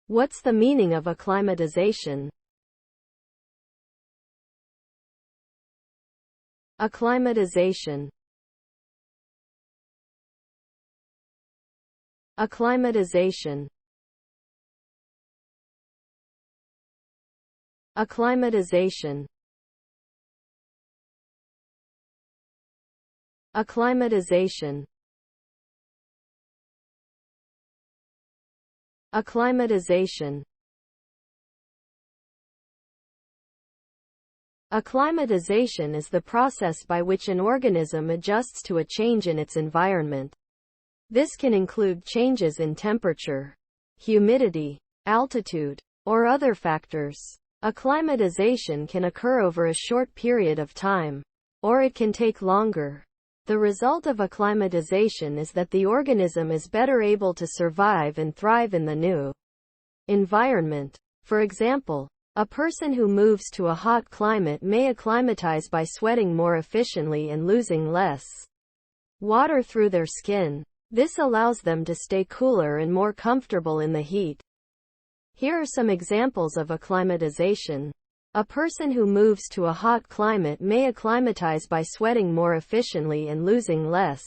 What's the meaning of acclimatization? Acclimatization. Acclimatization. Acclimatization. Acclimatization. Acclimatization. Acclimatization is the process by which an organism adjusts to a change in its environment. This can include changes in temperature, humidity, altitude, or other factors. Acclimatization can occur over a short period of time, or it can take longer. The result of acclimatization is that the organism is better able to survive and thrive in the new environment. For example, a person who moves to a hot climate may acclimatize by sweating more efficiently and losing less water through their skin. This allows them to stay cooler and more comfortable in the heat. Here are some examples of acclimatization. A person who moves to a hot climate may acclimatize by sweating more efficiently and losing less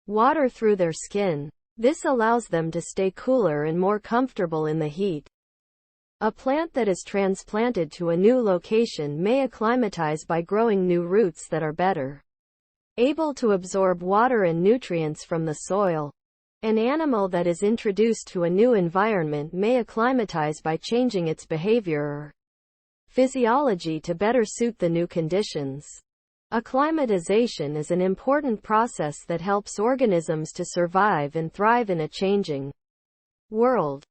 water through their skin. This allows them to stay cooler and more comfortable in the heat. A plant that is transplanted to a new location may acclimatize by growing new roots that are better able to absorb water and nutrients from the soil. An animal that is introduced to a new environment may acclimatize by changing its behavior or physiology to better suit the new conditions. Acclimatization is an important process that helps organisms to survive and thrive in a changing world.